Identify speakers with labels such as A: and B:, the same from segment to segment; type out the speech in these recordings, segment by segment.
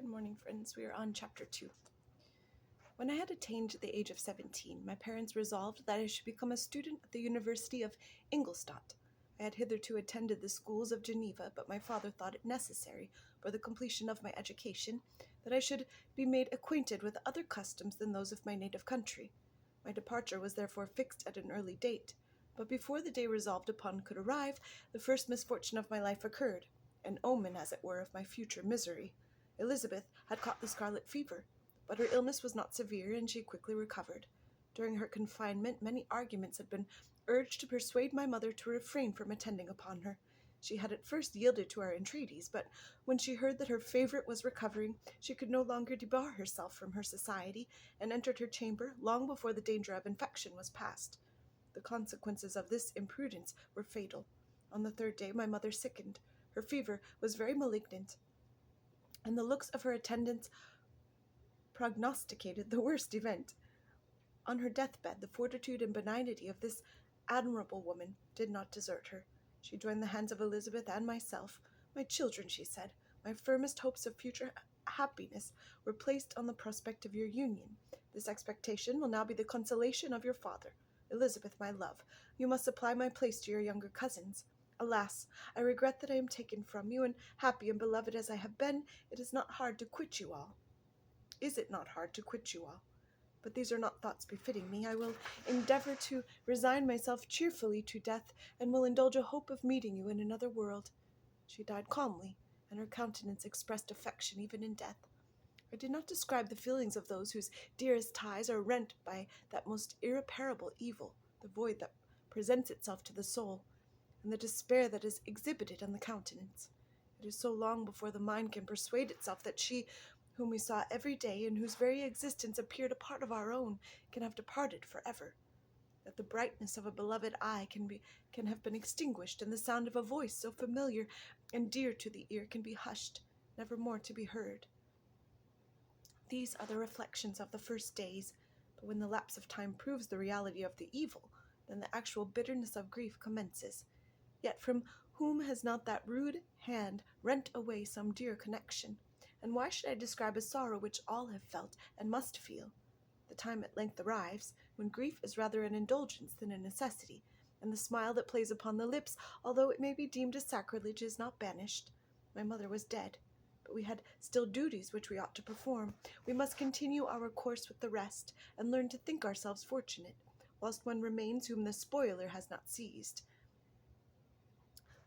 A: morning, friends. We are on chapter 2. When I had attained the age of 17, my parents resolved that I should become a student at the University of Ingolstadt. I had hitherto attended the schools of Geneva, but my father thought it necessary, for the completion of my education, that I should be made acquainted with other customs than those of my native country. My departure was therefore fixed at an early date, but before the day resolved upon could arrive, the first misfortune of my life occurred, an omen, as it were, of my future misery. Elizabeth had caught the scarlet fever, but her illness was not severe, and she quickly recovered. During her confinement, many arguments had been urged to persuade my mother to refrain from attending upon her. She had at first yielded to our entreaties, but when she heard that her favourite was recovering, she could no longer debar herself from her society, and entered her chamber long before the danger of infection was past. The consequences of this imprudence were fatal. On the third day my mother sickened. Her fever was very malignant, and the looks of her attendants prognosticated the worst event. On her deathbed, the fortitude and benignity of this admirable woman did not desert her. She joined the hands of Elizabeth and myself. My children, she said, my firmest hopes of future happiness were placed on the prospect of your union. This expectation will now be the consolation of your father. Elizabeth, my love, you must supply my place to your younger cousins. Alas, I regret that I am taken from you, and happy and beloved as I have been, it is not hard to quit you all. Is it not hard to quit you all? But these are not thoughts befitting me. I will endeavor to resign myself cheerfully to death, and will indulge a hope of meeting you in another world. She died calmly, and her countenance expressed affection even in death. I did not describe the feelings of those whose dearest ties are rent by that most irreparable evil, the void that presents itself to the soul, and the despair that is exhibited on the countenance. It is so long before the mind can persuade itself that she, whom we saw every day, and whose very existence appeared a part of our own, can have departed forever, that the brightness of a beloved eye can have been extinguished, and the sound of a voice so familiar and dear to the ear can be hushed, never more to be heard. These are the reflections of the first days, but when the lapse of time proves the reality of the evil, then the actual bitterness of grief commences. Yet from whom has not that rude hand rent away some dear connection? And why should I describe a sorrow which all have felt and must feel? The time at length arrives when grief is rather an indulgence than a necessity, and the smile that plays upon the lips, although it may be deemed a sacrilege, is not banished. My mother was dead, but we had still duties which we ought to perform. We must continue our course with the rest, and learn to think ourselves fortunate, whilst one remains whom the spoiler has not seized.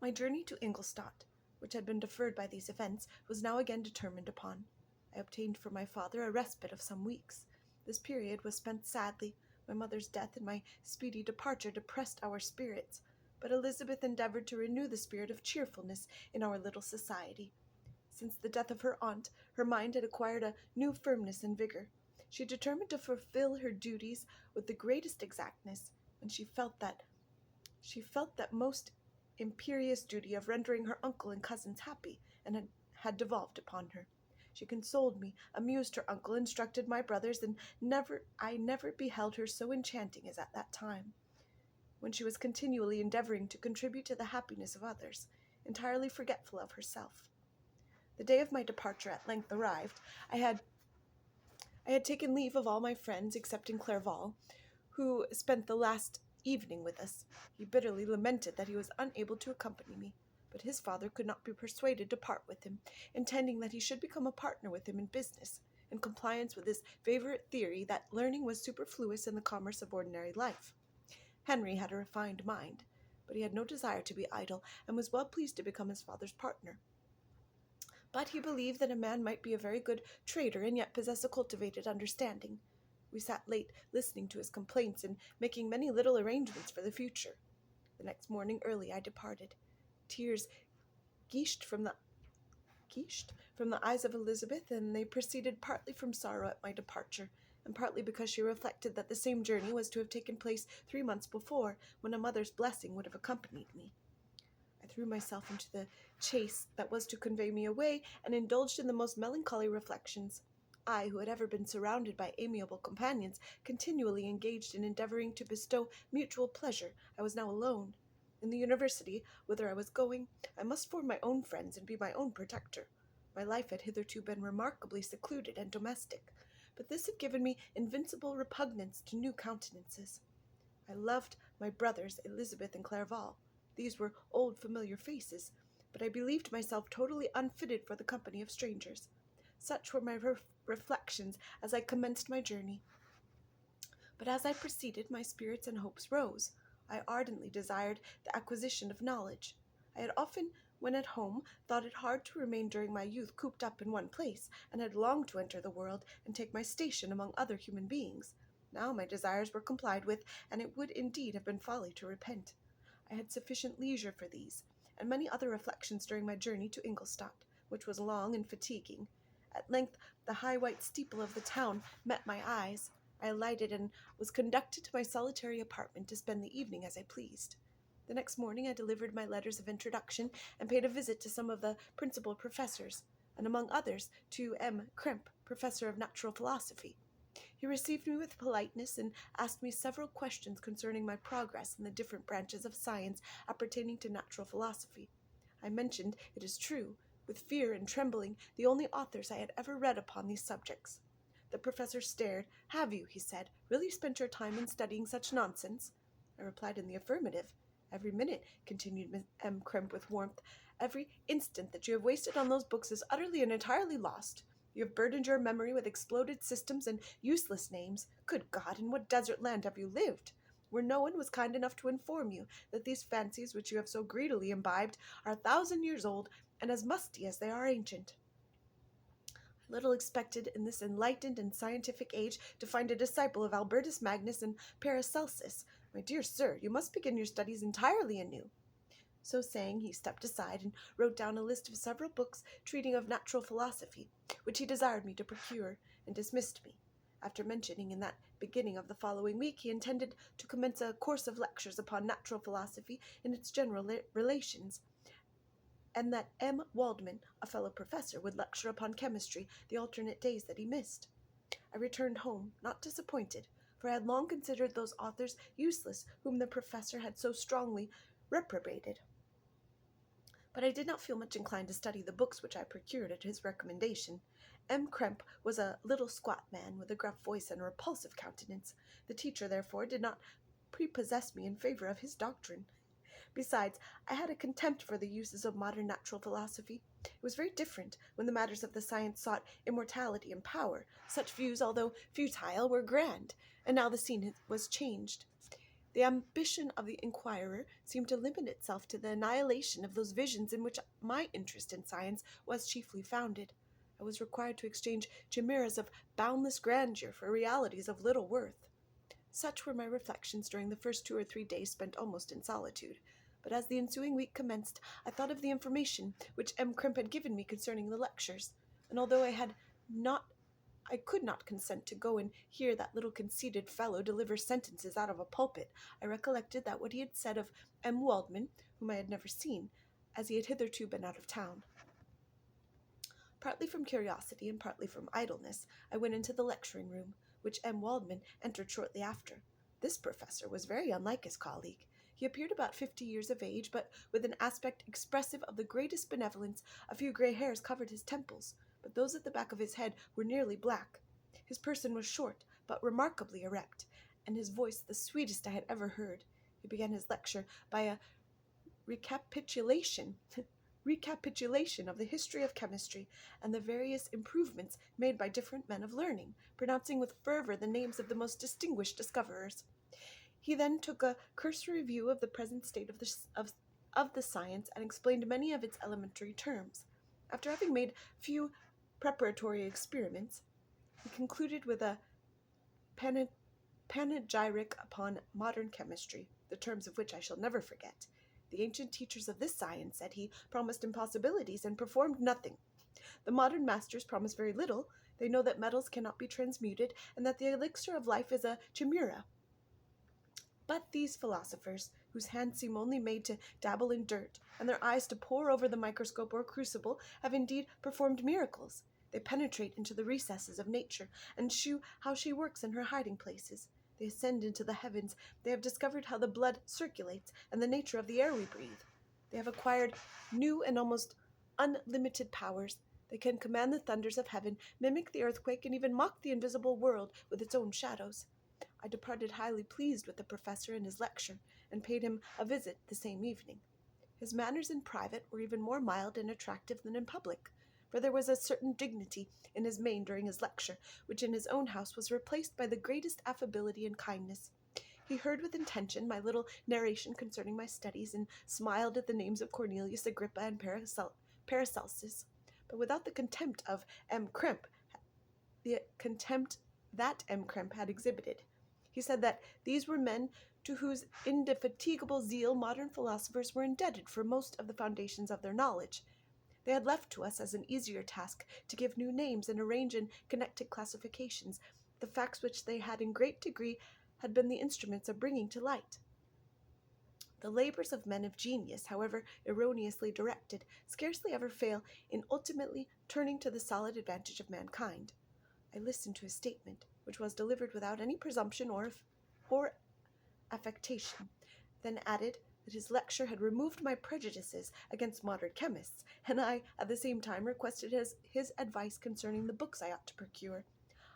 A: My journey to Ingolstadt, which had been deferred by these events, was now again determined upon. I obtained for my father a respite of some weeks. This period was spent sadly. My mother's death and my speedy departure depressed our spirits, but Elizabeth endeavored to renew the spirit of cheerfulness in our little society. Since the death of her aunt, her mind had acquired a new firmness and vigor. She determined to fulfill her duties with the greatest exactness, and she felt that most imperious duty of rendering her uncle and cousins happy, and had devolved upon her. She consoled me, amused her uncle, instructed my brothers, and I never beheld her so enchanting as at that time, when she was continually endeavoring to contribute to the happiness of others, entirely forgetful of herself. The day of my departure at length arrived. I had taken leave of all my friends, excepting Clerval, who spent the last evening with us. He bitterly lamented that he was unable to accompany me, but his father could not be persuaded to part with him, intending that he should become a partner with him in business, in compliance with his favourite theory that learning was superfluous in the commerce of ordinary life. Henry had a refined mind, but he had no desire to be idle, and was well pleased to become his father's partner. But he believed that a man might be a very good trader and yet possess a cultivated understanding. We sat late listening to his complaints and making many little arrangements for the future. The next morning early I departed. Tears guished from the eyes of Elizabeth, and they proceeded partly from sorrow at my departure, and partly because she reflected that the same journey was to have taken place 3 months before, when a mother's blessing would have accompanied me. I threw myself into the chaise that was to convey me away, and indulged in the most melancholy reflections. I, who had ever been surrounded by amiable companions, continually engaged in endeavoring to bestow mutual pleasure, I was now alone. In the university, whither I was going, I must form my own friends and be my own protector. My life had hitherto been remarkably secluded and domestic, but this had given me invincible repugnance to new countenances. I loved my brothers Elizabeth and Clerval. These were old familiar faces, but I believed myself totally unfitted for the company of strangers. Such were my reflections as I commenced my journey. But as I proceeded, my spirits and hopes rose. I ardently desired the acquisition of knowledge. I had often, when at home, thought it hard to remain during my youth cooped up in one place, and had longed to enter the world and take my station among other human beings. Now my desires were complied with, and it would indeed have been folly to repent. I had sufficient leisure for these, and many other reflections during my journey to Ingolstadt, which was long and fatiguing. At length the high white steeple of the town met my eyes. I alighted and was conducted to my solitary apartment to spend the evening as I pleased. The next morning I delivered my letters of introduction and paid a visit to some of the principal professors, and among others to M. Krempe, professor of natural philosophy. He received me with politeness and asked me several questions concerning my progress in the different branches of science appertaining to natural philosophy. I mentioned, it is true, with fear and trembling, the only authors I had ever read upon these subjects. The professor stared. "Have you," he said, "really spent your time in studying such nonsense?" I replied in the affirmative. "Every minute," continued M. Krempe with warmth, "every instant that you have wasted on those books is utterly and entirely lost. You have burdened your memory with exploded systems and useless names. Good God, in what desert land have you lived, where no one was kind enough to inform you that these fancies which you have so greedily imbibed are 1,000 years old and as musty as they are ancient?" I little expected in this enlightened and scientific age to find a disciple of Albertus Magnus and Paracelsus. My dear sir, you must begin your studies entirely anew. So saying, he stepped aside and wrote down a list of several books treating of natural philosophy, which he desired me to procure, and dismissed me. After mentioning in that beginning of the following week he intended to commence a course of lectures upon natural philosophy in its general relations, and that M. Waldman, a fellow professor, would lecture upon chemistry the alternate days that he missed. I returned home, not disappointed, for I had long considered those authors useless whom the professor had so strongly reprobated. But I did not feel much inclined to study the books which I procured at his recommendation. M. Krempe was a little squat man with a gruff voice and a repulsive countenance. The teacher, therefore, did not prepossess me in favor of his doctrine. Besides, I had a contempt for the uses of modern natural philosophy. It was very different when the matters of the science sought immortality and power. Such views, although futile, were grand, and now the scene was changed. The ambition of the inquirer seemed to limit itself to the annihilation of those visions in which my interest in science was chiefly founded. I was required to exchange chimeras of boundless grandeur for realities of little worth. Such were my reflections during the first 2 or 3 days spent almost in solitude. But as the ensuing week commenced, I thought of the information which M. Krempe had given me concerning the lectures, and although I could not consent to go and hear that little conceited fellow deliver sentences out of a pulpit, I recollected that what he had said of M. Waldman, whom I had never seen, as he had hitherto been out of town. Partly from curiosity and partly from idleness, I went into the lecturing room, which M. Waldman entered shortly after. This professor was very unlike his colleague. He appeared about 50 years of age, but with an aspect expressive of the greatest benevolence. A few gray hairs covered his temples, but those at the back of his head were nearly black. His person was short, but remarkably erect, and his voice the sweetest I had ever heard. He began his lecture by a recapitulation of the history of chemistry and the various improvements made by different men of learning, pronouncing with fervor the names of the most distinguished discoverers. He then took a cursory view of the present state of the science and explained many of its elementary terms. After having made few preparatory experiments, he concluded with a panegyric upon modern chemistry, the terms of which I shall never forget. The ancient teachers of this science, said he, promised impossibilities and performed nothing. The modern masters promise very little. They know that metals cannot be transmuted, and that the elixir of life is a chimera. But these philosophers, whose hands seem only made to dabble in dirt, and their eyes to pore over the microscope or crucible, have indeed performed miracles. They penetrate into the recesses of nature, and shew how she works in her hiding places. They ascend into the heavens. They have discovered how the blood circulates, and the nature of the air we breathe. They have acquired new and almost unlimited powers. They can command the thunders of heaven, mimic the earthquake, and even mock the invisible world with its own shadows. I departed highly pleased with the professor and his lecture, and paid him a visit the same evening. His manners in private were even more mild and attractive than in public, for there was a certain dignity in his mien during his lecture, which in his own house was replaced by the greatest affability and kindness. He heard with intention my little narration concerning my studies, and smiled at the names of Cornelius, Agrippa, and Paracelsus, but without the contempt of M. Crimp, the contempt that M. Crimp had exhibited. He said that these were men to whose indefatigable zeal modern philosophers were indebted for most of the foundations of their knowledge. They had left to us as an easier task to give new names and arrange in connected classifications the facts which they had in great degree had been the instruments of bringing to light. The labors of men of genius, however erroneously directed, scarcely ever fail in ultimately turning to the solid advantage of mankind. I listened to his statement, which was delivered without any presumption or affectation, then added that his lecture had removed my prejudices against modern chemists, and I at the same time requested his advice concerning the books I ought to procure.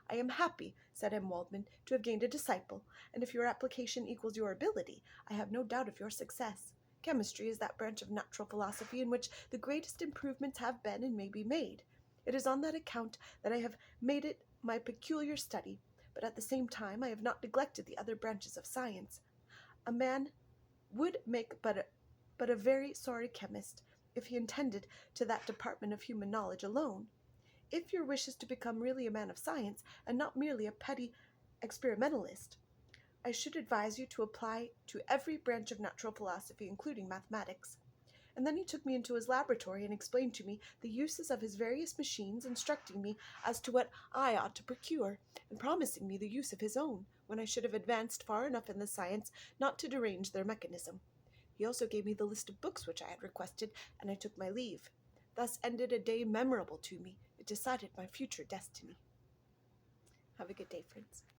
A: I am happy, said M. Waldman, to have gained a disciple, and if your application equals your ability, I have no doubt of your success. Chemistry is that branch of natural philosophy in which the greatest improvements have been and may be made. It is on that account that I have made it my peculiar study, but at the same time I have not neglected the other branches of science. A man would make but a very sorry chemist if he attended to that department of human knowledge alone. If your wish is to become really a man of science, and not merely a petty experimentalist, I should advise you to apply to every branch of natural philosophy, including mathematics. And then he took me into his laboratory and explained to me the uses of his various machines, instructing me as to what I ought to procure, and promising me the use of his own, when I should have advanced far enough in the science not to derange their mechanism. He also gave me the list of books which I had requested, and I took my leave. Thus ended a day memorable to me. It decided my future destiny. Have a good day, friends.